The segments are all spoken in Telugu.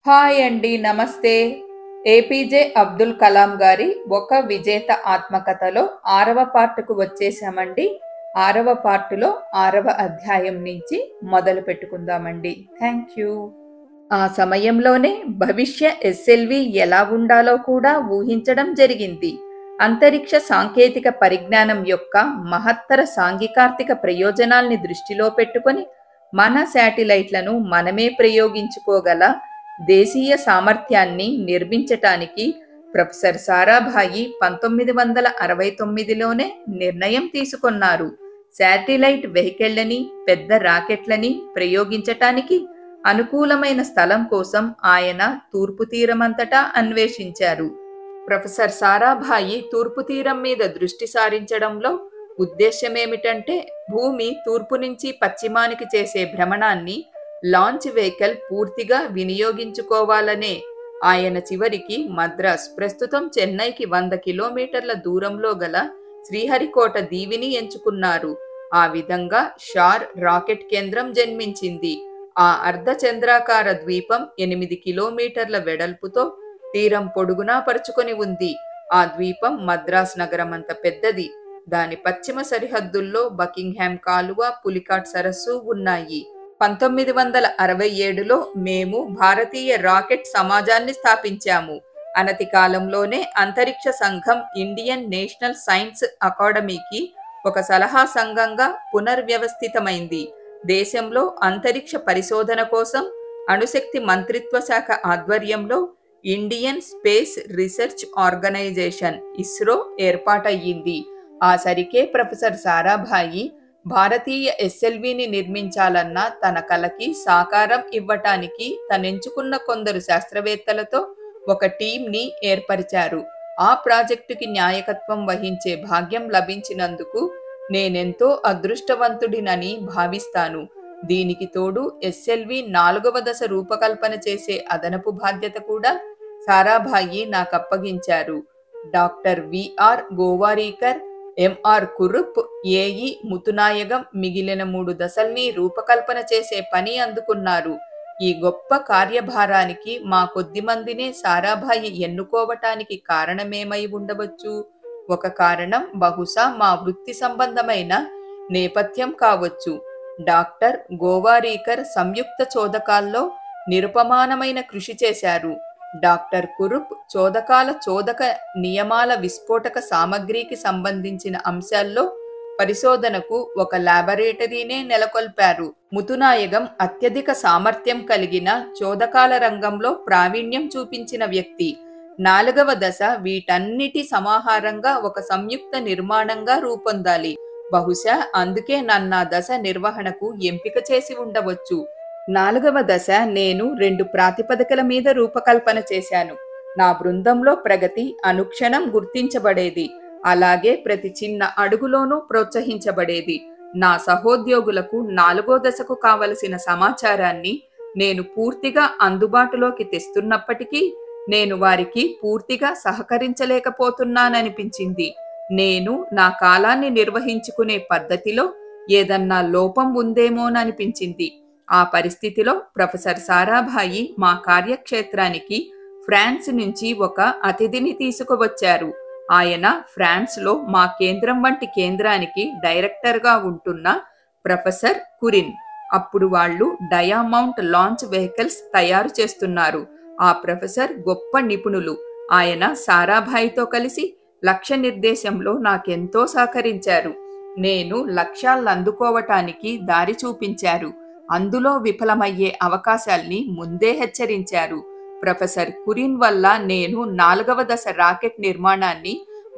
హాయ్ అండి, నమస్తే. ఏపీజే అబ్దుల్ కలాం గారి ఒక విజేత ఆత్మకథలో 6వ పార్టుకు వచ్చేసామండి. 6వ పార్టులో 6వ అధ్యాయం నుంచి మొదలు పెట్టుకుందామండి. Thank you. ఆ సమయంలోనే భవిష్య ఎస్ఎల్వి ఎలా ఉండాలో కూడా ఊహించడం జరిగింది. అంతరిక్ష సాంకేతిక పరిజ్ఞానం యొక్క మహత్తర సాంఘికార్థిక ప్రయోజనాల్ని దృష్టిలో పెట్టుకొని మన శాటిలైట్లను మనమే ప్రయోగించుకోగల దేశీయ సామర్థ్యాన్ని నిర్మించటానికి ప్రొఫెసర్ సారాభాయి 1969లోనే నిర్ణయం తీసుకున్నారు. శాటిలైట్ వెహికళ్లని, పెద్ద రాకెట్లని ప్రయోగించటానికి అనుకూలమైన స్థలం కోసం ఆయన తూర్పు తీరమంతటా అన్వేషించారు. ప్రొఫెసర్ సారాభాయి తూర్పు తీరం మీద దృష్టి సారించడంలో ఉద్దేశ్యమేమిటంటే, భూమి తూర్పు నుంచి పశ్చిమానికి చేసే భ్రమణాన్ని లాంచ్ వెహికల్ పూర్తిగా వినియోగించుకోవాలనే. ఆయన చివరికి మద్రాస్, ప్రస్తుతం చెన్నైకి 100 కిలోమీటర్ల దూరంలో గల శ్రీహరికోట దీవిని ఎంచుకున్నారు. ఆ విధంగా షార్ రాకెట్ కేంద్రం జన్మించింది. ఆ అర్ధచంద్రాకార ద్వీపం 8 కిలోమీటర్ల వెడల్పుతో తీరం పొడుగునా పరుచుకొని ఉంది. ఆ ద్వీపం మద్రాస్ నగరం అంత పెద్దది. దాని పశ్చిమ సరిహద్దుల్లో బకింగ్హామ్ కాలువ, పులికాట్ సరస్సు ఉన్నాయి. 1967లో మేము భారతీయ రాకెట్ సమాజాన్ని స్థాపించాము. అనతి కాలంలోనే అంతరిక్ష సంఘం ఇండియన్ నేషనల్ సైన్స్ అకాడమీకి ఒక సలహా సంఘంగా పునర్వ్యవస్థితమైంది. దేశంలో అంతరిక్ష పరిశోధన కోసం అణుశక్తి మంత్రిత్వ శాఖ ఆధ్వర్యంలో Indian Space Research Organisation ISRO ఏర్పాటయ్యింది. ఆ సరికే ప్రొఫెసర్ సారాభాయి భారతీయ ఎస్ఎల్విని నిర్మించాలన్న తన కలకి సాకారం ఇవ్వటానికి తనెంచుకున్న కొందరు శాస్త్రవేత్తలతో ఒక టీంని ఏర్పరిచారు. ఆ ప్రాజెక్టుకి నాయకత్వం వహించే భాగ్యం లభించినందుకు నేనెంతో అదృష్టవంతుడినని భావిస్తాను. దీనికి తోడు ఎస్ఎల్వి 4వ దశ రూపకల్పన చేసే అదనపు బాధ్యత కూడా సారాభాయి నాకప్పగించారు. Doctor VR Gowariker, MR Kurup, AE Muthunayagam మిగిలిన 3 దశల్ని రూపకల్పన చేసే పని అందుకున్నారు. ఈ గొప్ప కార్యభారానికి మా కొద్దిమందినే సారాభాయి ఎన్నుకోవటానికి కారణమేమై ఉండవచ్చు? ఒక కారణం బహుశా మా వృత్తి సంబంధమైన నేపథ్యం కావచ్చు. డాక్టర్ గోవారీకర్ సంయుక్త చోదకాల్లో నిరుపమానమైన కృషి చేశారు. డాక్టర్ కురుప్ చోదక నియమాల విస్ఫోటక సామగ్రికి సంబంధించిన అంశాల్లో పరిశోధనకు ఒక లాబొరేటరీనే నెలకొల్పారు. ముతునాయగం అత్యధిక సామర్థ్యం కలిగిన చోదకాల రంగంలో ప్రావీణ్యం చూపించిన వ్యక్తి. 4వ దశ వీటన్నిటి సమాహారంగా ఒక సంయుక్త నిర్మాణంగా రూపొందాలి. బహుశా అందుకే నన్నా దశ నిర్వహణకు ఎంపిక చేసి ఉండవచ్చు. 4వ దశ నేను 2 ప్రాతిపదికల మీద రూపకల్పన చేశాను. నా బృందంలో ప్రగతి అనుక్షణం గుర్తించబడేది. అలాగే ప్రతి చిన్న అడుగులోనూ ప్రోత్సహించబడేది. నా సహోద్యోగులకు 4వ దశకు కావలసిన సమాచారాన్ని నేను పూర్తిగా అందుబాటులోకి తెస్తున్నప్పటికీ నేను వారికి పూర్తిగా సహకరించలేకపోతున్నాననిపించింది. నేను నా కాలాన్ని నిర్వహించుకునే పద్ధతిలో ఏదన్నా లోపం ఉందేమోననిపించింది. ఆ పరిస్థితిలో ప్రొఫెసర్ సారాభాయి మా కార్యక్షేత్రానికి ఫ్రాన్స్ నుంచి ఒక అతిథిని తీసుకువచ్చారు. ఆయన ఫ్రాన్స్లో మా కేంద్రం వంటి కేంద్రానికి డైరెక్టర్గా ఉంటున్న ప్రొఫెసర్ కురిన్. అప్పుడు వాళ్ళు డయామౌంట్ లాంచ్ వెహికల్స్ తయారు చేస్తున్నారు. ఆ ప్రొఫెసర్ గొప్ప నిపుణులు. ఆయన సారాభాయితో కలిసి లక్ష్య నిర్దేశంలో నాకెంతో సహకరించారు. నేను లక్ష్యాలందుకోవటానికి దారి చూపించారు. అందులో విఫలమయ్యే అవకాశాల్ని ముందే హెచ్చరించారు. ప్రొఫెసర్ కురిన్ వల్ల నేను 4వ దశ రాకెట్ నిర్మాణాన్ని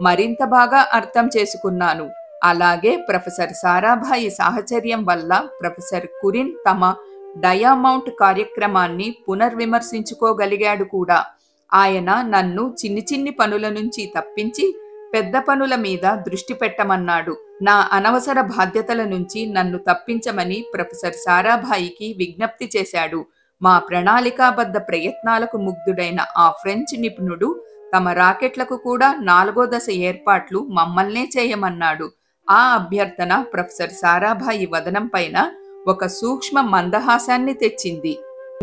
మరింత బాగా అర్థం చేసుకున్నాను. అలాగే ప్రొఫెసర్ సారాభాయి సాహచర్యం వల్ల ప్రొఫెసర్ కురిన్ తమ డయామౌంట్ కార్యక్రమాన్ని పునర్విమర్శించుకోగలిగాడు కూడా. ఆయన నన్ను చిన్ని పనుల నుంచి తప్పించి పెద్ద పనుల మీద దృష్టి పెట్టమన్నాడు. నా అనవసర బాధ్యతల నుంచి నన్ను తప్పించమని ప్రొఫెసర్ సారాభాయికి విజ్ఞప్తి చేశాడు. మా ప్రణాళికాబద్ధ ప్రయత్నాలకు ముగ్ధుడైన ఆ ఫ్రెంచ్ నిపుణుడు తమ రాకెట్లకు కూడా 4వ దశ ఏర్పాట్లు మమ్మల్నే చేయమన్నాడు. ఆ అభ్యర్థన ప్రొఫెసర్ సారాభాయి వదనం పైన ఒక సూక్ష్మ మందహాసాన్ని తెచ్చింది.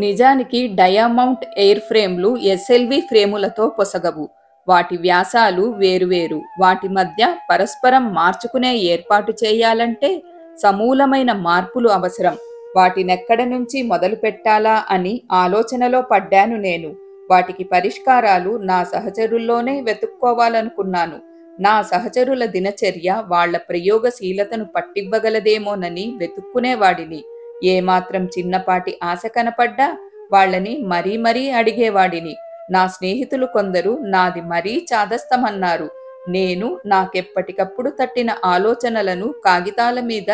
నిజానికి డయామౌంట్ ఎయిర్ ఫ్రేమ్లు ఎస్ఎల్వి ఫ్రేములతో పొసగవు. వాటి వ్యాసాలు వేరువేరు. వాటి మధ్య పరస్పరం మార్చుకునే ఏర్పాటు చేయాలంటే సమూలమైన మార్పులు అవసరం. వాటినెక్కడ నుంచి మొదలు పెట్టాలా అని ఆలోచనలో పడ్డాను నేను. వాటికి పరిష్కారాలు నా సహచరుల్లోనే వెతుక్కోవాలనుకున్నాను. నా సహచరుల దినచర్య వాళ్ల ప్రయోగశీలతను పట్టివ్వగలదేమోనని వెతుక్కునేవాడిని. ఏమాత్రం చిన్నపాటి ఆశ కనపడ్డా వాళ్ళని మరీ మరీ అడిగేవాడిని. నా స్నేహితులు కొందరు నాది మరీ చాదస్తమన్నారు. నేను నాకెప్పటికప్పుడు తట్టిన ఆలోచనలను కాగితాల మీద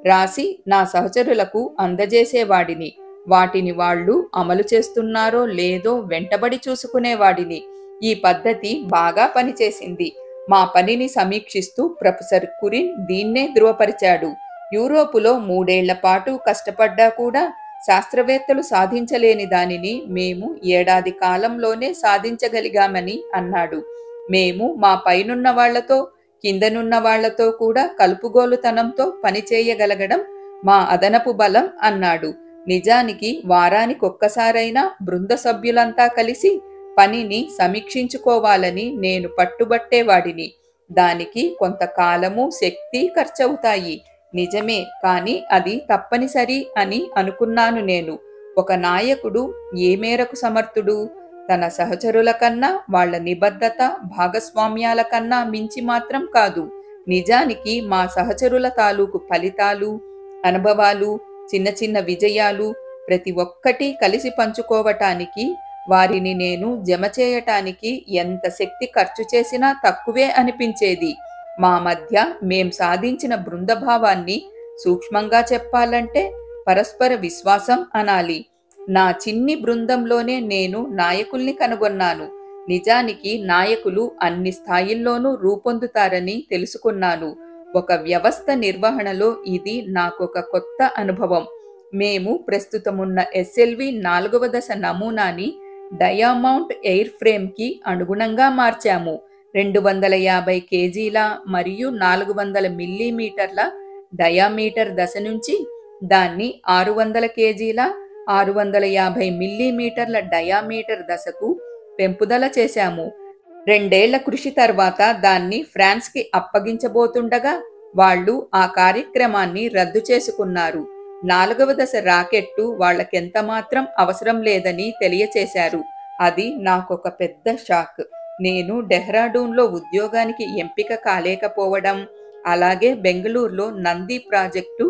రాసి నా సహచరులకు అందజేసేవాడిని. వాటిని వాళ్ళు అమలు చేస్తున్నారో లేదో వెంటబడి చూసుకునేవాడిని. ఈ పద్ధతి బాగా పనిచేసింది. మా పనిని సమీక్షిస్తూ ప్రొఫెసర్ కురిన్ దీన్నే ధృవపరిచాడు. యూరోపులో 3 ఏళ్ల పాటు కష్టపడ్డా కూడా శాస్త్రవేత్తలు సాధించలేని దానిని మేము 1 ఏడాది కాలంలోనే సాధించగలిగామని అన్నాడు. మేము మా పైనున్న వాళ్లతో కిందనున్న వాళ్లతో కూడా కలుపుగోలుతనంతో పనిచేయగలగడం మా అదనపు బలం అన్నాడు. నిజానికి వారానికొక్కసారైనా బృంద సభ్యులంతా కలిసి పనిని సమీక్షించుకోవాలని నేను పట్టుబట్టేవాడిని. దానికి కొంతకాలము శక్తి ఖర్చవుతాయి. నిజమే, కానీ అది తప్పనిసరి అని అనుకున్నాను నేను. ఒక నాయకుడు ఏ మేరకు సమర్థుడు? తన సహచరుల కన్నా, వాళ్ల నిబద్ధత, భాగస్వామ్యాల కన్నా మించి మాత్రం కాదు. నిజానికి మా సహచరుల తాలూకు ఫలితాలు, అనుభవాలు, చిన్న చిన్న విజయాలు ప్రతి ఒక్కటి కలిసి పంచుకోవటానికి, వారిని నేను జమ చేయటానికి ఎంత శక్తి ఖర్చు చేసినా తక్కువే అనిపించేది. మా మధ్య మేం సాధించిన బృందభావాన్ని సూక్ష్మంగా చెప్పాలంటే పరస్పర విశ్వాసం అనాలి. నా చిన్ని బృందంలోనే నేను నాయకుల్ని కనుగొన్నాను. నిజానికి నాయకులు అన్ని స్థాయిల్లోనూ రూపొందుతారని తెలుసుకున్నాను. ఒక వ్యవస్థ నిర్వహణలో ఇది నాకొక కొత్త అనుభవం. మేము ప్రస్తుతమున్న ఎస్ఎల్వి 4వ దశ నమూనాని డయామౌంట్ ఎయిర్ ఫ్రేమ్కి అనుగుణంగా మార్చాము. 250 కేజీల మరియు 400 మిల్లీమీటర్ల డయామీటర్ దశ నుంచి దాన్ని 600 కేజీల 650 మిల్లీమీటర్ల డయామీటర్ దశకు పెంపుదల చేశాము. 2 ఏళ్ల కృషి తర్వాత దాన్ని ఫ్రాన్స్కి అప్పగించబోతుండగా వాళ్ళు ఆ కార్యక్రమాన్ని రద్దు చేసుకున్నారు. 4వ దశ రాకెట్టు వాళ్లకెంత మాత్రం అవసరం లేదని తెలియచేశారు. అది నాకొక పెద్ద షాక్. నేను డెహ్రాడూన్లో ఉద్యోగానికి ఎంపిక కాలేకపోవడం, అలాగే బెంగళూరులో నంది ప్రాజెక్టు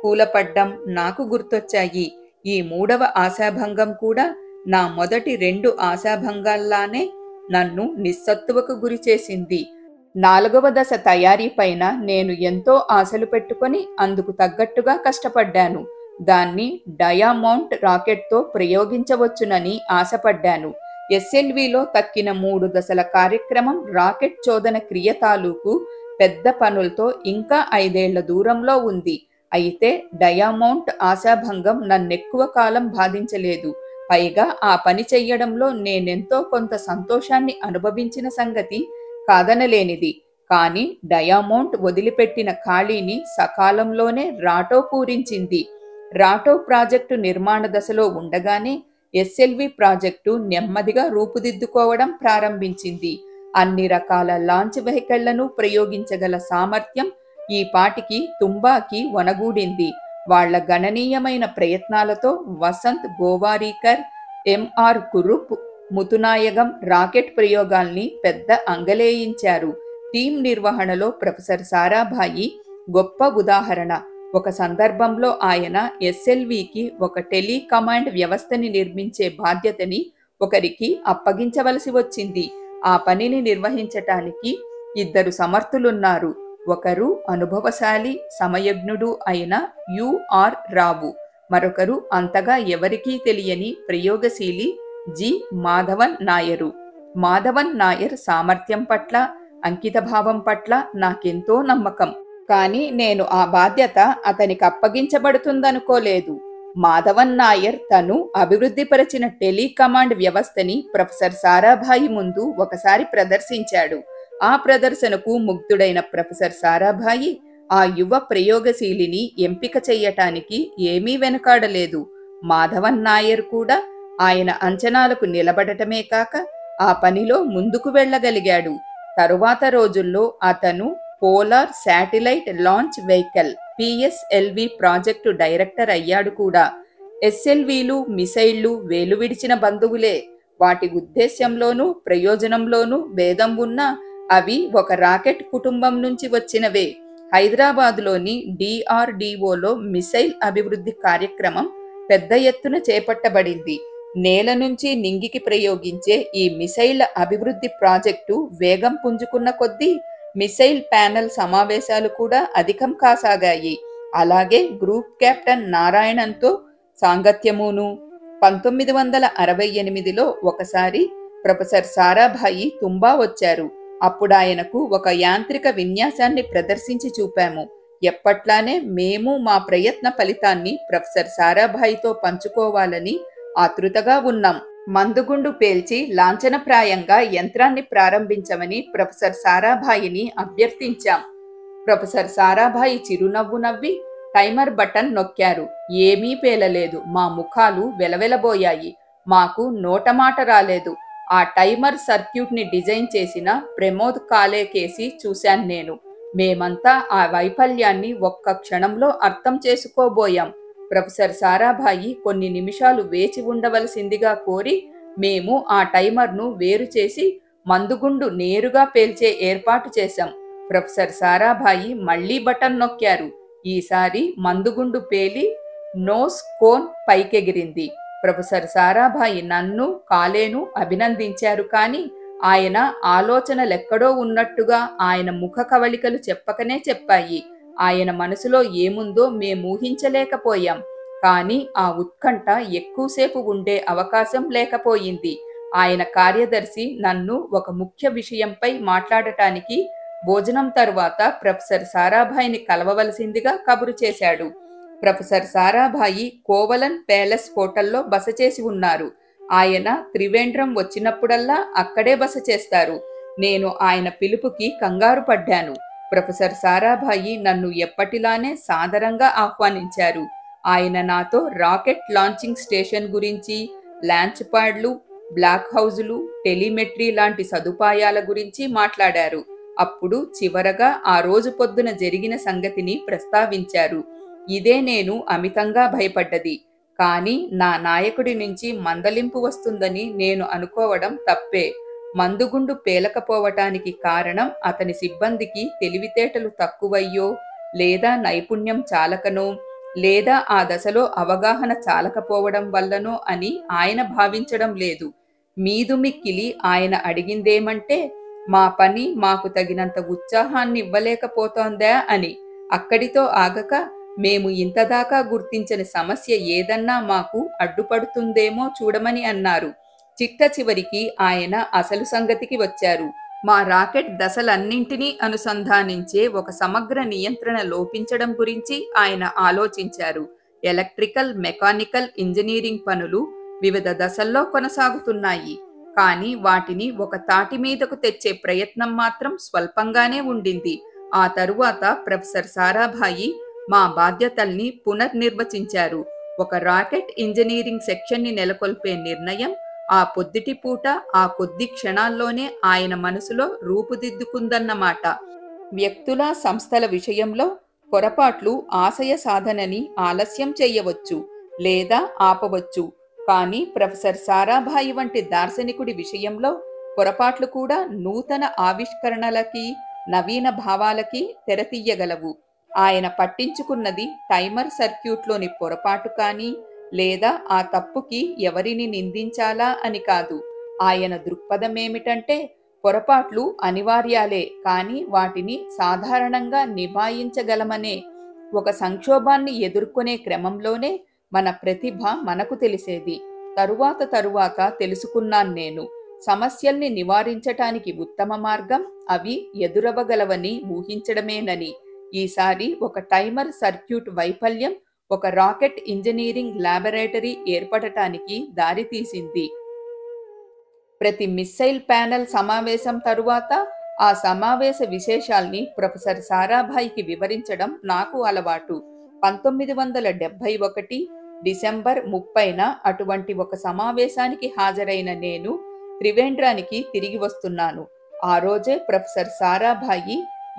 కూలపడ్డం నాకు గుర్తొచ్చాయి. ఈ 3వ ఆశాభంగం కూడా నా మొదటి 2 ఆశాభంగాల్లానే నన్ను నిస్సత్తువకు గురిచేసింది. 4వ దశ తయారీ పైన నేను ఎంతో ఆశలు పెట్టుకొని అందుకు తగ్గట్టుగా కష్టపడ్డాను. దాన్ని డయామౌంట్ రాకెట్తో ప్రయోగించవచ్చునని ఆశపడ్డాను. ఎస్ఎల్విలో తక్కిన 3 దశల కార్యక్రమం రాకెట్ చోదన క్రియ తాలూకు పెద్ద పనులతో ఇంకా 5 ఏళ్ల దూరంలో ఉంది. అయితే డయామౌంట్ ఆశాభంగం నన్నెక్కువ కాలం బాధించలేదు. పైగా ఆ పని చెయ్యడంలో నేనెంతో కొంత సంతోషాన్ని అనుభవించిన సంగతి కాదనలేనిది. కానీ డయామౌంట్ వదిలిపెట్టిన ఖాళీని సకాలంలోనే రాటో పూరించింది. రాటో ప్రాజెక్టు నిర్మాణ దశలో ఉండగానే ఎస్ఎల్వి ప్రాజెక్టు నెమ్మదిగా రూపుదిద్దుకోవడం ప్రారంభించింది. అన్ని రకాల లాంచ్ వెహికళ్లను ప్రయోగించగల సామర్థ్యం ఈ పాటికి తుంబాకి వనగూడింది. వాళ్ల గణనీయమైన ప్రయత్నాలతో వసంత్ గోవారీకర్, ఎంఆర్ కురుప్, ముతునాయగం రాకెట్ ప్రయోగాల్ని పెద్ద అంగలేయించారు. టీం నిర్వహణలో ప్రొఫెసర్ సారాభాయి గొప్ప ఉదాహరణ. ఒక సందర్భంలో ఆయన ఎస్ఎల్వికి ఒక టెలికమాండ్ వ్యవస్థని నిర్మించే బాధ్యతని ఒకరికి అప్పగించవలసి వచ్చింది. ఆ పనిని నిర్వహించటానికి 2 సమర్థులున్నారు. ఒకరు అనుభవశాలి, సమయజ్ఞుడు అయిన యుఆర్ రావు. మరొకరు అంతగా ఎవరికీ తెలియని ప్రయోగశీలి జి మాధవన్ నాయరు. మాధవన్ నాయర్ సామర్థ్యం పట్ల, అంకితభావం పట్ల నాకెంతో నమ్మకం. కానీ నేను ఆ బాధ్యత అతనికి అప్పగించబడుతుందనుకోలేదు. మాధవన్ నాయర్ తను అభివృద్ధిపరచిన టెలికమాండ్ వ్యవస్థని ప్రొఫెసర్ సారాభాయి ముందు ఒకసారి ప్రదర్శించాడు. ఆ ప్రదర్శనకు ముగ్ధుడైన ప్రొఫెసర్ సారాభాయి ఆ యువ ప్రయోగశీలిని ఎంపిక చెయ్యటానికి ఏమీ వెనుకాడలేదు. మాధవన్ నాయర్ కూడా ఆయన అంచనాలకు నిలబడటమే కాక ఆ పనిలో ముందుకు వెళ్ళగలిగాడు. తరువాత రోజుల్లో అతను polar satellite launch vehicle PSLV project director అయ్యాడు కూడా. ఎస్ఎల్వీలు మిసైళ్లు వేలువిడిచిన బంధువులే. వాటి ఉద్దేశ్యంలోనూ ప్రయోజనంలోనూ భేదం ఉన్నా అవి ఒక రాకెట్ కుటుంబం నుంచి వచ్చినవే. హైదరాబాదులోని డిఆర్డిఓలో మిసైల్ అభివృద్ధి కార్యక్రమం పెద్ద ఎత్తున చేపట్టబడింది. నేల నుంచి నింగికి ప్రయోగించే ఈ మిసైళ్ల అభివృద్ధి ప్రాజెక్టు వేగం పుంజుకున్న కొద్దీ మిసైల్ ప్యానెల్ సమావేశాలు కూడా అధికం కాసాగాయి. అలాగే గ్రూప్ కెప్టెన్ నారాయణన్తో సాంగత్యమును. 1968లో ఒకసారి ప్రొఫెసర్ సారాభాయి తుంబా వచ్చారు. అప్పుడాయనకు ఒక యాంత్రిక విన్యాసాన్ని ప్రదర్శించి చూపాము. ఎప్పట్లానే మేము మా ప్రయత్న ఫలితాన్ని ప్రొఫెసర్ సారాభాయితో పంచుకోవాలని ఆతృతగా ఉన్నాం. మందుగుండు పేల్చి లాంఛనప్రాయంగా యంత్రాన్ని ప్రారంభించమని ప్రొఫెసర్ సారాభాయిని అభ్యర్థించాం. ప్రొఫెసర్ సారాభాయి చిరునవ్వు నవ్వి టైమర్ బటన్ నొక్కారు. ఏమీ పేలలేదు. మా ముఖాలు వెలవెలబోయాయి. మాకు నోటమాట రాలేదు. ఆ టైమర్ సర్క్యూట్ని డిజైన్ చేసిన ప్రమోద్ కాలే కేసి చూశాను నేను. మేమంతా ఆ వైఫల్యాన్ని ఒక్క క్షణంలో అర్థం చేసుకోబోయాం. ప్రొఫెసర్ సారాభాయి కొన్ని నిమిషాలు వేచి ఉండవలసిందిగా కోరి మేము ఆ టైమర్ను వేరు చేసి మందుగుండు నేరుగా పేల్చే ఏర్పాటు చేశాం. ప్రొఫెసర్ సారాభాయి మళ్లీ బటన్ నొక్కారు. ఈసారి మందుగుండు పేలి నోస్ కోన్ పైకెగిరింది. ప్రొఫెసర్ సారాభాయి నన్ను కాలేను అభినందించారు. కానీ ఆయన ఆలోచనలెక్కడో ఉన్నట్టుగా ఆయన ముఖ కవళికలు చెప్పకనే చెప్పాయి. ఆయన మనసులో ఏముందో మేమూహించలేకపోయాం. కానీ ఆ ఉత్కంఠ ఎక్కువసేపు ఉండే అవకాశం లేకపోయింది. ఆయన కార్యదర్శి నన్ను ఒక ముఖ్య విషయంపై మాట్లాడటానికి భోజనం తరువాత ప్రొఫెసర్ సారాభాయిని కలవవలసిందిగా కబురు చేశాడు. ప్రొఫెసర్ సారాభాయి కోవలన్ ప్యాలెస్ హోటల్లో బస చేసి ఉన్నారు. ఆయన త్రివేంద్రం వచ్చినప్పుడల్లా అక్కడే బస చేస్తారు. నేను ఆయన పిలుపుకి కంగారు పడ్డాను. ప్రొఫెసర్ సారాభాయి నన్ను ఎప్పటిలానే సాదరంగా ఆహ్వానించారు. ఆయన నాతో రాకెట్ లాంచింగ్ స్టేషన్ గురించి, లాంచ్ ప్యాడ్లు, బ్లాక్ హౌజులు, టెలిమెట్రీ లాంటి సదుపాయాల గురించి మాట్లాడారు. అప్పుడు చివరగా ఆ రోజు పొద్దున జరిగిన సంగతిని ప్రస్తావించారు. ఇదే నేను అమితంగా భయపడ్డది. కానీ నా నాయకుడి నుంచి మందలింపు వస్తుందని నేను అనుకోవడం తప్పే. మందుగుండు పేలకపోవటానికి కారణం అతని సిబ్బందికి తెలివితేటలు తక్కువయ్యో, లేదా నైపుణ్యం చాలకనో, లేదా ఆ దశలో అవగాహన చాలకపోవడం వల్లనో అని ఆయన భావించడం లేదు. మీదుమిక్కిలి ఆయన అడిగిందేమంటే మా పని మాకు తగినంత ఉత్సాహాన్ని ఇవ్వలేకపోతోందా అని. అక్కడితో ఆగక మేము ఇంతదాకా గుర్తించని సమస్య ఏదన్నా మాకు అడ్డుపడుతుందేమో చూడమని అన్నారు. చిట్ట చివరికి ఆయన అసలు సంగతికి వచ్చారు. మా రాకెట్ దశలన్నింటినీ అనుసంధానించే ఒక సమగ్ర నియంత్రణ లోపించడం గురించి ఆయన ఆలోచించారు. ఎలక్ట్రికల్, మెకానికల్ ఇంజనీరింగ్ పనులు వివిధ దశల్లో కొనసాగుతున్నాయి. కానీ వాటిని ఒక తాటి మీదకు తెచ్చే ప్రయత్నం మాత్రం స్వల్పంగానే ఉండింది. ఆ తరువాత ప్రొఫెసర్ సారాభాయి మా బాధ్యతల్ని పునర్నిర్వచించారు. ఒక రాకెట్ ఇంజనీరింగ్ సెక్షన్ని నెలకొల్పే నిర్ణయం ఆ పొద్దుటి పూట ఆ కొద్ది క్షణాల్లోనే ఆయన మనసులో రూపుదిద్దుకుందన్నమాట. వ్యక్తుల, సంస్థల విషయంలో పొరపాట్లు ఆశయ సాధనని ఆలస్యం చేయవచ్చు లేదా ఆపవచ్చు. కానీ ప్రొఫెసర్ సారాభాయి వంటి దార్శనికుడి విషయంలో పొరపాట్లు కూడా నూతన ఆవిష్కరణలకి, నవీన భావాలకి తెరతీయగలవు. ఆయన పట్టించుకున్నది టైమర్ సర్క్యూట్లోని పొరపాటు కానీ, లేదా ఆ తప్పుకి ఎవరిని నిందించాలా అని కాదు. ఆయన దృక్పథమేమిటంటే పొరపాట్లు అనివార్యాలే, కానీ వాటిని సాధారణంగా నిభాయించగలమనే. ఒక సంక్షోభాన్ని ఎదుర్కొనే క్రమంలోనే మన ప్రతిభ మనకు తెలిసేది. తరువాత తెలుసుకున్నాను నేను. సమస్యల్ని నివారించటానికి ఉత్తమ మార్గం అవి ఎదురవగలవని ఊహించడమేనని. ఈసారి ఒక టైమర్ సర్క్యూట్ వైఫల్యం ఒక రాకెట్ ఇంజనీరింగ్ ల్యాబొరేటరీ ఏర్పడటానికి దారితీసింది. ప్రతి మిస్సైల్ ప్యానెల్ సమావేశం తరువాత ఆ సమావేశ విశేషాల్ని ప్రొఫెసర్ సారాభాయికి వివరించడం నాకు అలవాటు. 1971 డిసెంబర్ 30న అటువంటి ఒక సమావేశానికి హాజరైన నేను త్రివేంద్రానికి తిరిగి వస్తున్నాను. ఆ రోజే ప్రొఫెసర్ సారాభాయి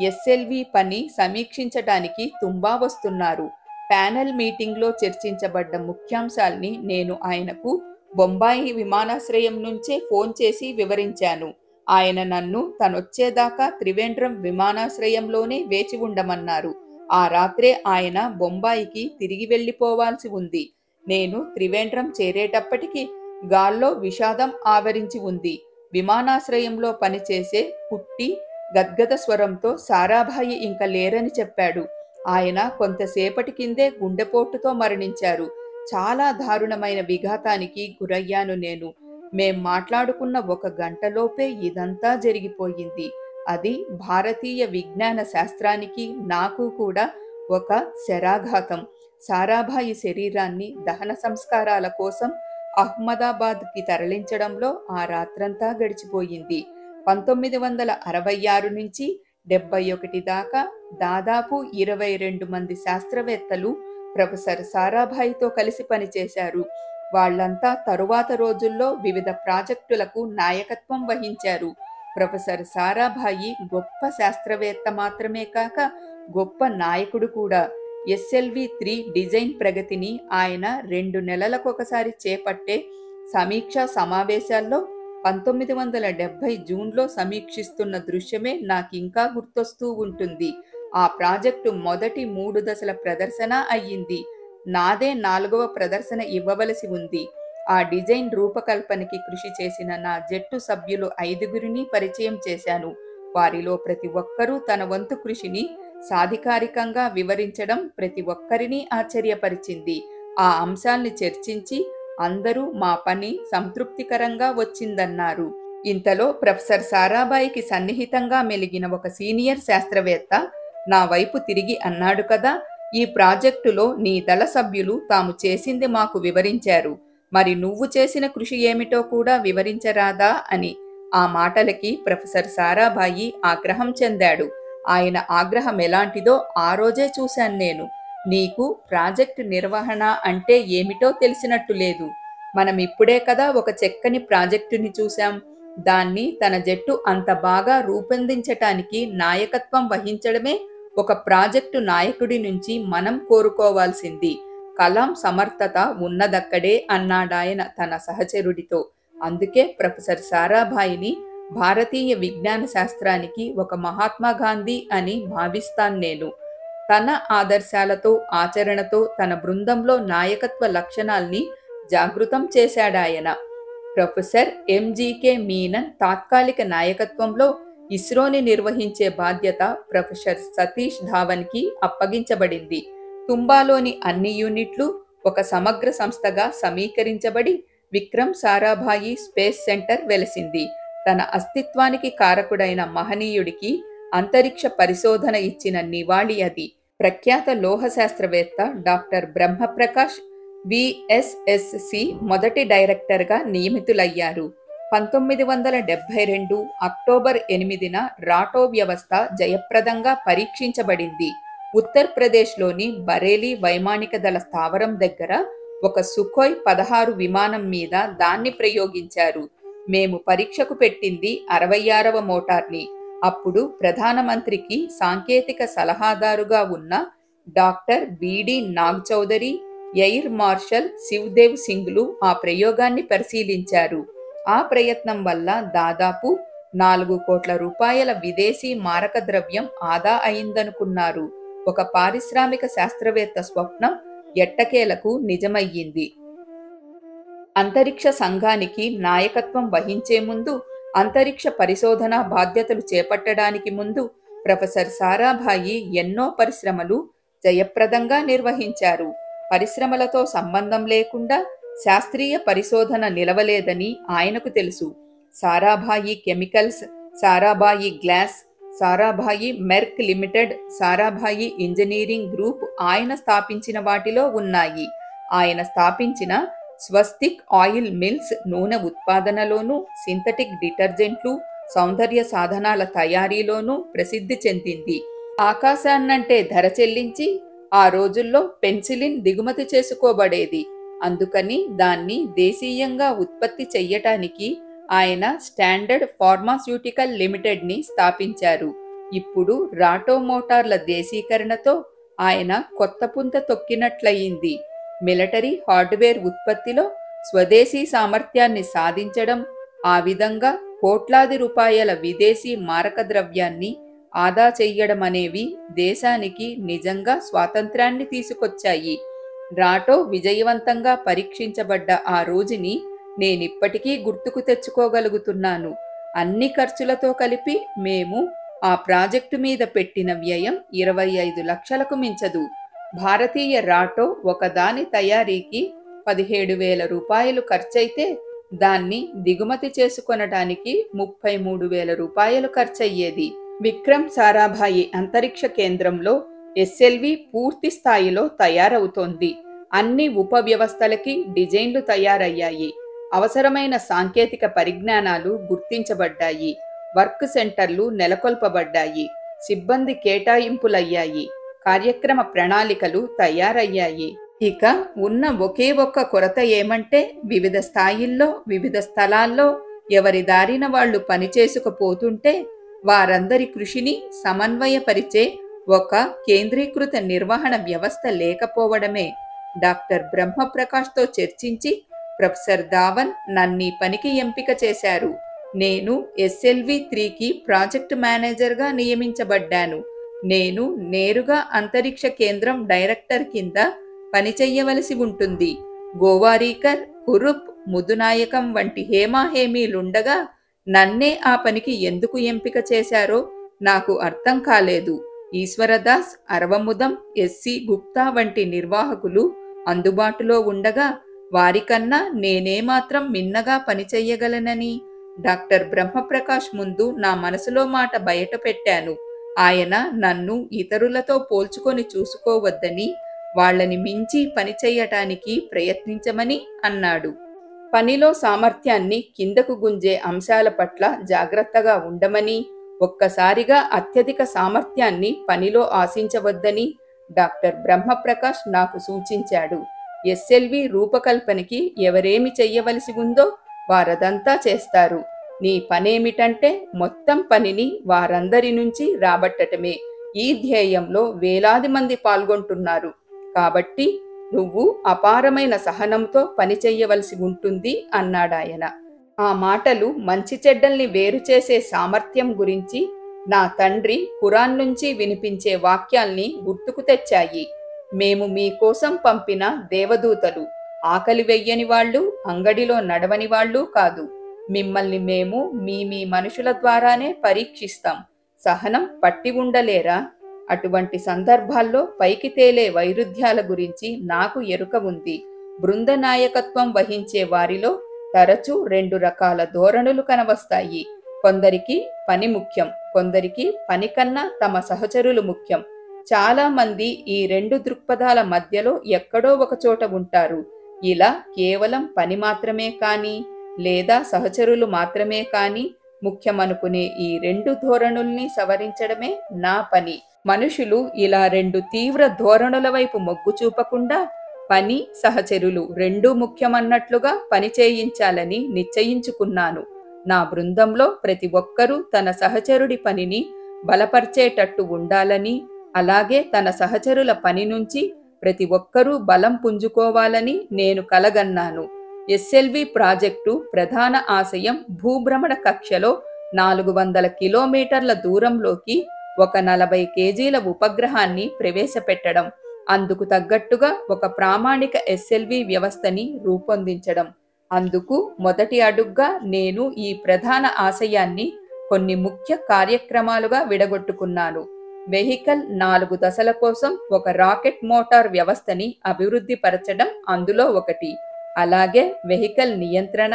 ఎస్ఎల్వి పని సమీక్షించటానికి తుంబా వస్తున్నారు. ప్యానెల్ మీటింగ్లో చర్చించబడ్డ ముఖ్యాంశాల్ని నేను ఆయనకు బొంబాయి విమానాశ్రయం నుంచే ఫోన్ చేసి వివరించాను. ఆయన నన్ను తనొచ్చేదాకా త్రివేంద్రం విమానాశ్రయంలోనే వేచి ఉండమన్నారు. ఆ రాత్రే ఆయన బొంబాయికి తిరిగి వెళ్ళిపోవాల్సి ఉంది. నేను త్రివేంద్రం చేరేటప్పటికి గాల్లో విషాదం ఆవరించి ఉంది. విమానాశ్రయంలో పనిచేసే కుట్టి గద్గద స్వరంతో సారాభాయి ఇంక లేరని చెప్పాడు. ఆయన కొంతసేపటి కిందే గుండెపోటుతో మరణించారు. చాలా దారుణమైన విఘాతానికి గురయ్యాను నేను. మేం మాట్లాడుకున్న 1 గంటలోపే ఇదంతా జరిగిపోయింది. అది భారతీయ విజ్ఞాన శాస్త్రానికి నాకు కూడా ఒక శరాఘాతం. సారాభాయి శరీరాన్ని దహన సంస్కారాల కోసం అహ్మదాబాద్కి తరలించడంలో ఆ రాత్రంతా గడిచిపోయింది. 1966 నుంచి 71 దాకా దాదాపు 22 మంది శాస్త్రవేత్తలు ప్రొఫెసర్ సారాభాయితో కలిసి పనిచేశారు. వాళ్లంతా తరువాత రోజుల్లో వివిధ ప్రాజెక్టులకు నాయకత్వం వహించారు. ప్రొఫెసర్ సారాభాయి గొప్ప శాస్త్రవేత్త మాత్రమే కాక గొప్ప నాయకుడు కూడా. SLV-3 డిజైన్ ప్రగతిని ఆయన 2 నెలలకొకసారి చేపట్టే సమీక్షా సమావేశాల్లో 1970 జూన్లో సమీక్షిస్తున్న దృశ్యమే నాకింకా గుర్తొస్తూ ఉంటుంది. ఆ ప్రాజెక్టు మొదటి 3 దశల ప్రదర్శన అయ్యింది. నాదే 4వ ప్రదర్శన ఇవ్వవలసి ఉంది. ఆ డిజైన్ రూపకల్పనకి కృషి చేసిన నా జట్టు సభ్యులు 5గురిని పరిచయం చేశాను. వారిలో ప్రతి ఒక్కరూ తన వంతు కృషిని సాధికారికంగా వివరించడం ప్రతి ఒక్కరినీ ఆశ్చర్యపరిచింది. ఆ అంశాల్ని చర్చించి అందరూ మా పని సంతృప్తికరంగా వచ్చిందన్నారు. ఇంతలో ప్రొఫెసర్ సారాభాయికి సన్నిహితంగా మెలిగిన ఒక సీనియర్ శాస్త్రవేత్త నా వైపు తిరిగి అన్నాడు కదా, ఈ ప్రాజెక్టులో నీ దళ సభ్యులు తాము చేసింది మాకు వివరించారు. మరి నువ్వు చేసిన కృషి ఏమిటో కూడా వివరించరాదా అని. ఆ మాటలకి ప్రొఫెసర్ సారాభాయి ఆగ్రహం చెందాడు. ఆయన ఆగ్రహం ఎలాంటిదో ఆ రోజే చూశాను నేను. నీకు ప్రాజెక్టు నిర్వహణ అంటే ఏమిటో తెలిసినట్టు లేదు. మనం ఇప్పుడే కదా ఒక చక్కని ప్రాజెక్టుని చూశాం. దాన్ని తన జట్టు అంత బాగా రూపొందించటానికి నాయకత్వం వహించడమే ఒక ప్రాజెక్టు నాయకుడి నుంచి మనం కోరుకోవాల్సింది. కలాం సమర్థత ఉన్నదక్కడే అన్నాడాయన తన సహచరుడితో. అందుకే ప్రొఫెసర్ సారాభాయిని భారతీయ విజ్ఞాన శాస్త్రానికి ఒక మహాత్మా గాంధీ అని భావిస్తాను నేను. తన ఆదర్శాలతో ఆచరణతో తన బృందంలో నాయకత్వ లక్షణాల్ని జాగృతం చేశాడాయన. ప్రొఫెసర్ MGK మీనన్ తాత్కాలిక నాయకత్వంలో ఇస్రోని నిర్వహించే బాధ్యత ప్రొఫెసర్ సతీష్ ధావన్కి అప్పగించబడింది. తుంబాలోని అన్ని యూనిట్లు ఒక సమగ్ర సంస్థగా సమీకరించబడి విక్రమ్ సారాభాయి స్పేస్ సెంటర్ వెలసింది. తన అస్తిత్వానికి కారకుడైన మహనీయుడికి అంతరిక్ష పరిశోధన ఇచ్చిన నివాళి అది. ప్రఖ్యాత లోహ శాస్త్రవేత్త డాక్టర్ బ్రహ్మప్రకాష్ VSSC మొదటి డైరెక్టర్గా నియమితులయ్యారు. 1972 అక్టోబర్ 8న రాటో వ్యవస్థ జయప్రదంగా పరీక్షించబడింది. ఉత్తరప్రదేశ్లోని బరేలీ వైమానిక దళ స్థావరం దగ్గర ఒక సుఖోయ్ 16 విమానం మీద దాన్ని ప్రయోగించారు. మేము పరీక్షకు పెట్టింది 66వ మోటార్ని. అప్పుడు ప్రధానమంత్రికి సాంకేతిక సలహాదారుగా ఉన్న doctor BD Nag Chaudhary, air marshal Shivdev సింగ్లు ఆ ప్రయోగాన్ని పరిశీలించారు. ఆ ప్రయత్నం వల్ల దాదాపు 4 కోట్ల రూపాయల విదేశీ మారక ద్రవ్యం ఆదా అయిందనుకున్నారు. ఒక పారిశ్రామిక శాస్త్రవేత్త స్వప్నం ఎట్టకేలకు నిజమయ్యింది. అంతరిక్ష సంఘానికి నాయకత్వం వహించే ముందు, అంతరిక్ష పరిశోధన బాధ్యతలు చేపట్టడానికి ముందు ప్రొఫెసర్ సారాభాయి ఎన్నో పరిశ్రమలు జయప్రదంగా నిర్వహించారు. పరిశ్రమలతో సంబంధం లేకుండా శాస్త్రీయ పరిశోధన నిలవలేదని ఆయనకు తెలుసు. Sarabhai chemicals, Sarabhai glass, Sarabhai Merck limited, Sarabhai engineering group ఆయన స్థాపించిన వాటిలో ఉన్నాయి. ఆయన స్థాపించిన స్వస్తిక్ ఆయిల్ మిల్స్ నూనె ఉత్పాదనలోనూ, సింథటిక్ డిటర్జెంట్లు, సౌందర్య సాధనాల తయారీలోనూ ప్రసిద్ధి చెందింది. ఆకాశాన్నంటే ధర చెల్లించి ఆ రోజుల్లో పెన్సిలిన్ దిగుమతి చేసుకోబడేది. అందుకని దాన్ని దేశీయంగా ఉత్పత్తి చెయ్యటానికి ఆయన స్టాండర్డ్ ఫార్మాస్యూటికల్ లిమిటెడ్ని స్థాపించారు. ఇప్పుడు రాటో మోటార్ల దేశీకరణతో ఆయన కొత్త పుంత తొక్కినట్లయింది. మిలిటరీ హార్డ్వేర్ ఉత్పత్తిలో స్వదేశీ సామర్థ్యాన్ని సాధించడం, ఆ విధంగా కోట్లాది రూపాయల విదేశీ మారక ద్రవ్యాన్ని ఆదా చెయ్యడమనేవి దేశానికి నిజంగా స్వాతంత్ర్యాన్ని తీసుకొచ్చాయి. రాటో విజయవంతంగా పరీక్షించబడ్డ ఆ రోజుని నేనిప్పటికీ గుర్తుకు తెచ్చుకోగలుగుతున్నాను. అన్ని ఖర్చులతో కలిపి మేము ఆ ప్రాజెక్టు మీద పెట్టిన వ్యయం 25 లక్షలకు మించదు. భారతీయ రాటో ఒకదాని తయారీకి 17,000 రూపాయలు ఖర్చయితే దాన్ని దిగుమతి చేసుకొనటానికి 33,000 రూపాయలు ఖర్చయ్యేది. విక్రమ్ సారాభాయి అంతరిక్ష కేంద్రంలో ఎస్ఎల్వి పూర్తి స్థాయిలో తయారవుతోంది. అన్ని ఉపవ్యవస్థలకి డిజైన్లు తయారయ్యాయి. అవసరమైన సాంకేతిక పరిజ్ఞానాలు గుర్తించబడ్డాయి. వర్క్ సెంటర్లు నెలకొల్పబడ్డాయి. సిబ్బంది కేటాయింపులయ్యాయి. కార్యక్రమ ప్రణాళికలు తయారయ్యాయి. ఇక ఉన్న ఒకే ఒక్క కొరత ఏమంటే వివిధ స్థాయిల్లో వివిధ స్థలాల్లో ఎవరి దారిన వాళ్ళు పనిచేసుకుపోతుంటే వారందరి కృషిని సమన్వయపరిచే ఒక కేంద్రీకృత నిర్వహణ వ్యవస్థ లేకపోవడమే. డాక్టర్ బ్రహ్మప్రకాష్తో చర్చించి ప్రొఫెసర్ ధావన్ నన్నీ పనికి ఎంపిక చేశారు. నేను SLV-3కి ప్రాజెక్ట్ మేనేజర్గా నియమించబడ్డాను. నేను నేరుగా అంతరిక్ష కేంద్రం డైరెక్టర్ కింద పనిచెయ్యవలసి ఉంటుంది. గోవారీకర్, కురుప్, ముదునాయకం వంటి హేమాహేమీలుండగా నన్నే ఆ పనికి ఎందుకు ఎంపిక చేశారో నాకు అర్థం కాలేదు. ఈశ్వరదాస్, అరవముదం, ఎస్సి గుప్తా వంటి నిర్వాహకులు అందుబాటులో ఉండగా వారికన్నా నేనేమాత్రం మిన్నగా పనిచెయ్యగలనని డాక్టర్ బ్రహ్మప్రకాష్ ముందు నా మనసులో మాట బయట పెట్టాను. ఆయన నన్ను ఇతరులతో పోల్చుకొని చూసుకోవద్దని, వాళ్ళని మించి పనిచెయ్యటానికి ప్రయత్నించమని అన్నాడు. పనిలో సామర్థ్యాన్ని కిందకు గుంజే అంశాల పట్ల జాగ్రత్తగా ఉండమని, ఒక్కసారిగా అత్యధిక సామర్థ్యాన్ని పనిలో ఆశించవద్దని డాక్టర్ బ్రహ్మప్రకాష్ నాకు సూచించాడు. ఎస్ఎల్వి రూపకల్పనకి ఎవరేమి చెయ్యవలసి ఉందో వారదంతా చేస్తారు. నీ పనేమిటంటే మొత్తం పనిని వారందరి నుంచి రాబట్టటమే. ఈ ధ్యేయంలో వేలాది మంది పాల్గొంటున్నారు. కాబట్టి నువ్వు అపారమైన సహనంతో పనిచెయ్యవలసి ఉంటుంది అన్నాడాయన. ఆ మాటలు మంచి చెడ్డల్ని వేరు చేసే సామర్థ్యం గురించి నా తండ్రి ఖురాన్ నుంచి వినిపించే వాక్యాల్ని గుర్తుకు తెచ్చాయి. మేము మీకోసం పంపిన దేవదూతలు ఆకలి వెయ్యని వాళ్ళు, అంగడిలో నడవని వాళ్ళు కాదు. మిమ్మల్ని మేము మీ మనుషుల ద్వారానే పరీక్షిస్తాం. సహనం పట్టి ఉండలేరా? అటువంటి సందర్భాల్లో పైకి తేలే వైరుధ్యాల గురించి నాకు ఎరుక ఉంది. బృంద నాయకత్వం వహించే వారిలో తరచూ 2 రకాల ధోరణులు కనవస్తాయి. కొందరికి పని ముఖ్యం, కొందరికి పని కన్నా తమ సహచరులు ముఖ్యం. చాలా మంది ఈ 2 దృక్పథాల మధ్యలో ఎక్కడో ఒక చోట ఉంటారు. ఇలా కేవలం పని మాత్రమే కానీ లేదా సహచరులు మాత్రమే కానీ ముఖ్యమనుకునే ఈ 2 ధోరణుల్ని సవరించడమే నా పని. మనుషులు ఇలా 2 తీవ్ర ధోరణుల వైపు మొగ్గు చూపకుండా పని, సహచరులు రెండూ ముఖ్యమన్నట్లుగా పని చేయించాలని నిశ్చయించుకున్నాను. నా బృందంలో ప్రతి ఒక్కరూ తన సహచరుడి పనిని బలపర్చేటట్టు ఉండాలని, అలాగే తన సహచరుల పని నుంచి ప్రతి ఒక్కరూ బలం పుంజుకోవాలని నేను కలగన్నాను. ఎస్ఎల్వి ప్రాజెక్టు ప్రధాన ఆశయం భూభ్రమణ కక్షలో 400 కిలోమీటర్ల దూరంలోకి ఒక 40 కేజీల ఉపగ్రహాన్ని ప్రవేశపెట్టడం, అందుకు తగ్గట్టుగా ఒక ప్రామాణిక ఎస్ఎల్వి వ్యవస్థని రూపొందించడం. అందుకు మొదటి అడుగ్గా నేను ఈ ప్రధాన ఆశయాన్ని కొన్ని ముఖ్య కార్యక్రమాలుగా విడగొట్టుకున్నాను. వెహికల్ 4 దశల కోసం ఒక రాకెట్ మోటార్ వ్యవస్థని అభివృద్ధి పరచడం అందులో ఒకటి. అలాగే వెహికల్ నియంత్రణ,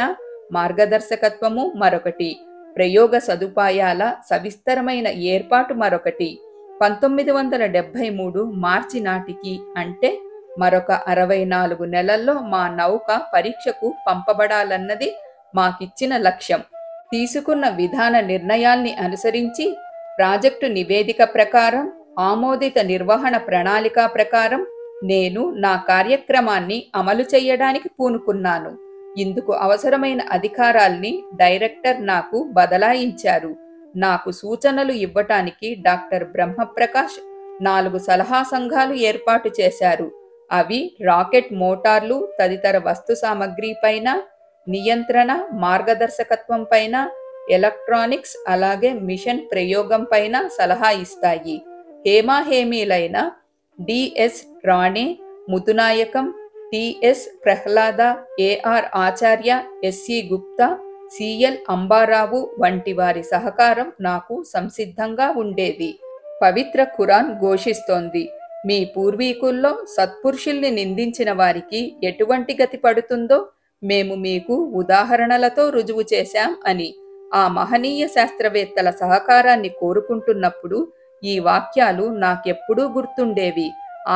మార్గదర్శకత్వము మరొకటి. ప్రయోగ సదుపాయాల సవిస్తరమైన ఏర్పాటు మరొకటి. 1973 మార్చి నాటికి, అంటే మరొక 64 నెలల్లో మా నౌక పరీక్షకు పంపబడాలన్నది మాకిచ్చిన లక్ష్యం. తీసుకున్న విధాన నిర్ణయాల్ని అనుసరించి ప్రాజెక్టు నివేదిక ప్రకారం ఆమోదిత నిర్వహణ ప్రణాళిక ప్రకారం నేను నా కార్యక్రమాన్ని అమలు చేయడానికి పూనుకున్నాను. ఇందుకు అవసరమైన అధికారాల్ని డైరెక్టర్ నాకు బదలాయించారు. నాకు సూచనలు ఇవ్వటానికి డాక్టర్ బ్రహ్మప్రకాష్ 4 సలహా సంఘాలు ఏర్పాటు చేశారు. అవి రాకెట్ మోటార్లు తదితర వస్తు సామగ్రి పైన నియంత్రణ, మార్గదర్శకత్వం పైన, ఎలక్ట్రానిక్స్ అలాగే మిషన్ ప్రయోగం పైన సలహా ఇస్తాయి. హేమాహేమీలైన DS Rane, Muthunayagam, TS Prahlada, AR Acharya, SC Gupta, CL Ambarao వంటి వారి సహకారం నాకు సంసిద్ధంగా ఉండేది. పవిత్ర ఖురాన్ ఘోషిస్తోంది, మీ పూర్వీకుల్లో సత్పురుషుల్ని నిందించిన వారికి ఎటువంటి గతి పడుతుందో మేము మీకు ఉదాహరణలతో రుజువు చేశాం అని. ఆ మహనీయ శాస్త్రవేత్తల సహకారాన్ని కోరుకుంటున్నప్పుడు ఈ వాక్యాలు నాకెప్పుడూ గుర్తుండేవి.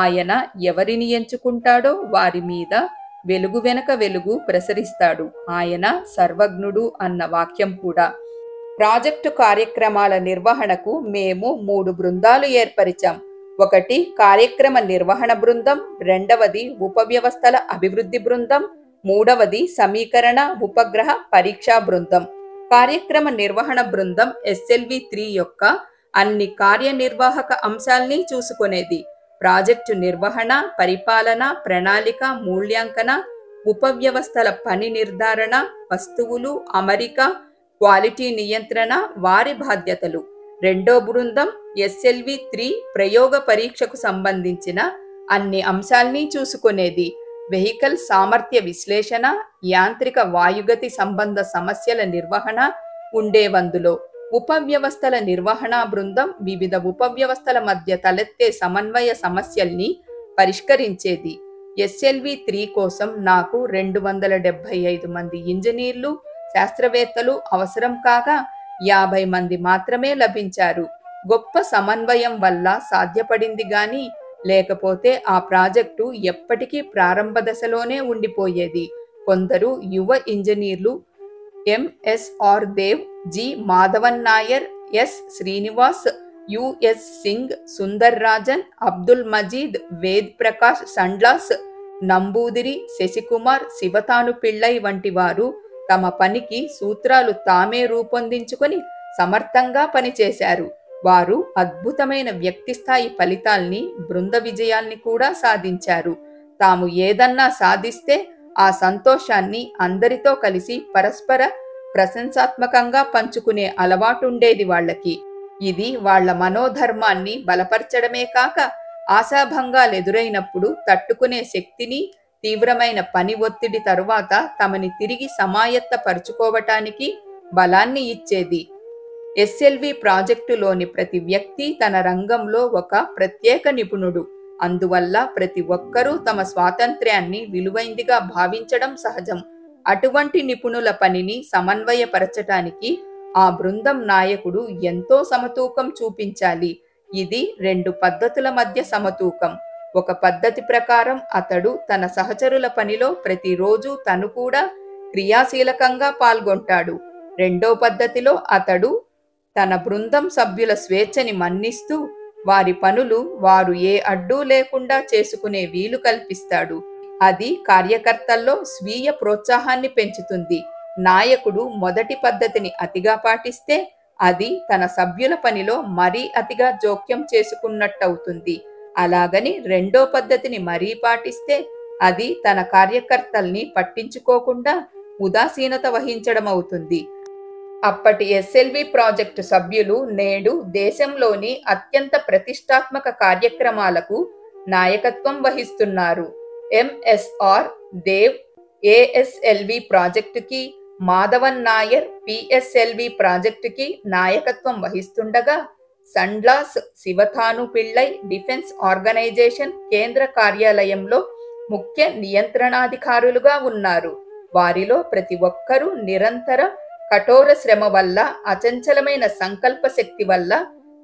ఆయన ఎవరిని ఎంచుకుంటాడో వారి మీద వెలుగు వెనక వెలుగు ప్రసరిస్తాడు. ఆయన సర్వజ్ఞుడు అన్న వాక్యం కూడా. ప్రాజెక్టు కార్యక్రమాల నిర్వహణకు మేము 3 బృందాలు ఏర్పరిచాం. ఒకటి కార్యక్రమ నిర్వహణ బృందం, రెండవది ఉపవ్యవస్థల అభివృద్ధి బృందం, మూడవది సమీకరణ ఉపగ్రహ పరీక్షా బృందం. కార్యక్రమ నిర్వహణ బృందం SLV3 యొక్క అన్ని కార్యనిర్వాహక అంశాల్ని చూసుకునేది. ప్రాజెక్టు నిర్వహణ, పరిపాలన, ప్రణాళిక, మూల్యాంకన, ఉపవ్యవస్థల పని నిర్ధారణ, వస్తువులు, అమరిక, క్వాలిటీ నియంత్రణ వారి బాధ్యతలు. రెండో బృందం SLV3 ప్రయోగ పరీక్షకు సంబంధించిన అన్ని అంశాల్ని చూసుకునేది. వెహికల్ సామర్థ్య విశ్లేషణ, యాంత్రిక వాయుగతి సంబంధ సమస్యల నిర్వహణ ఉండేవందులో. ఉపవ్యవస్థల నిర్వహణ బృందం వివిధ ఉపవ్యవస్థల మధ్య తలెత్తే సమన్వయ సమస్యల్ని పరిష్కరించేది. SLV3 కోసం నాకు 275 మంది ఇంజనీర్లు, శాస్త్రవేత్తలు అవసరం కాగా 50 మంది మాత్రమే లభించారు. గొప్ప సమన్వయం వల్ల సాధ్యపడింది గాని లేకపోతే ఆ ప్రాజెక్టు ఎప్పటికీ ప్రారంభ దశలోనే ఉండిపోయేది. కొందరు యువ ఇంజనీర్లు MSR Dev, G Madhavan Nair, S Srinivas, US Singh, Sundar Rajan, Abdul Majeed, Ved Prakash Sandlas, Namboodiri, Sasikumar, Sivathanu Pillai వంటి వారు తమ పనికి సూత్రాలు తామే రూపొందించుకొని సమర్థంగా పనిచేశారు. వారు అద్భుతమైన వ్యక్తిస్థాయి ఫలితాల్ని, బృంద విజయాల్ని కూడా సాధించారు. తాము ఏదన్నా సాధిస్తే ఆ సంతోషాన్ని అందరితో కలిసి పరస్పర ప్రశంసాత్మకంగా పంచుకునే అలవాటుండేది వాళ్ళకి. ఇది వాళ్ల మనోధర్మాన్ని బలపరచడమే కాక ఆశాభంగాలెదురైనప్పుడు తట్టుకునే శక్తిని, తీవ్రమైన పని ఒత్తిడి తరువాత తమని తిరిగి సమాయత్తపరుచుకోవటానికి బలాన్ని ఇచ్చేది. SLV ప్రాజెక్టులోని ప్రతి వ్యక్తి తన రంగంలో ఒక ప్రత్యేక నిపుణుడు. అందువల్ల ప్రతి ఒక్కరూ తమ స్వాతంత్ర్యాన్ని విలువైందిగా భావించడం సహజం. అటువంటి నిపుణుల పనిని సమన్వయపరచటానికి ఆ బృందం నాయకుడు ఎంతో సమతూకం చూపించాలి. ఇది 2 పద్ధతుల మధ్య సమతూకం. ఒక పద్ధతి ప్రకారం అతడు తన సహచరుల పనిలో ప్రతిరోజు తను కూడా క్రియాశీలకంగా పాల్గొంటాడు. రెండో పద్ధతిలో అతడు తన బృందం సభ్యుల స్వేచ్ఛని మన్నిస్తూ వారి పనులు వారు ఏ అడ్డూ లేకుండా చేసుకునే వీలు కల్పిస్తాడు. అది కార్యకర్తల్లో స్వీయ ప్రోత్సాహాన్ని పెంచుతుంది. నాయకుడు మొదటి పద్ధతిని అతిగా పాటిస్తే అది తన సభ్యుల పనిలో మరీ అతిగా జోక్యం చేసుకున్నట్టవుతుంది. అలాగని రెండో పద్ధతిని మరీ పాటిస్తే అది తన కార్యకర్తల్ని పట్టించుకోకుండా ఉదాసీనత వహించడం అవుతుంది. అప్పటి SLV ప్రాజెక్టు సభ్యులు నేడు దేశంలోని అత్యంత ప్రతిష్టాత్మక కార్యక్రమాలకు నాయకత్వం వహిస్తున్నారు. MSR దేవ్ ASLV ప్రాజెక్టుకి, మాధవన్ నాయర్ PSLV ప్రాజెక్టుకి నాయకత్వం వహిస్తుండగా సండ్లాస్ శివథాను పిళ్ళై డిఫెన్స్ ఆర్గనైజేషన్ కేంద్ర కార్యాలయంలో ముఖ్య నియంత్రణాధికారులుగా ఉన్నారు. వారిలో ప్రతి ఒక్కరూ నిరంతర కఠోర శ్రమ వల్ల, అచంచలమైన సంకల్ప శక్తి వల్ల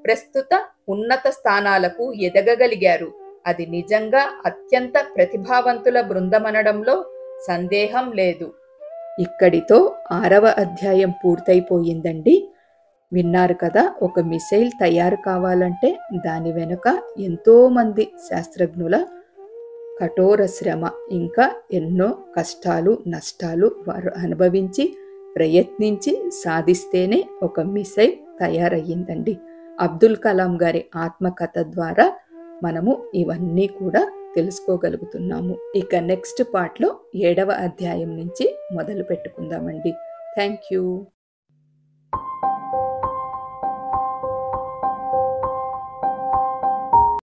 ప్రస్తుత ఉన్నత స్థానాలకు ఎదగగలిగారు. అది నిజంగా అత్యంత ప్రతిభావంతుల బృందమనడంలో సందేహం లేదు. ఇక్కడితో 6వ అధ్యాయం పూర్తయిపోయిందండి. విన్నారు కదా, ఒక మిసైల్ తయారు కావాలంటే దాని వెనుక ఎంతోమంది శాస్త్రజ్ఞుల కఠోర శ్రమ, ఇంకా ఎన్నో కష్టాలు నష్టాలు వారు అనుభవించి ప్రయత్నించి సాధిస్తేనే ఒక మిసైల్ తయారయ్యిందండి. అబ్దుల్ కలాం గారి ఆత్మకథ ద్వారా మనము ఇవన్నీ కూడా తెలుసుకోగలుగుతున్నాము. ఇక నెక్స్ట్ పార్ట్లో 7వ అధ్యాయం నుంచి మొదలు పెట్టుకుందామండి. Thank you.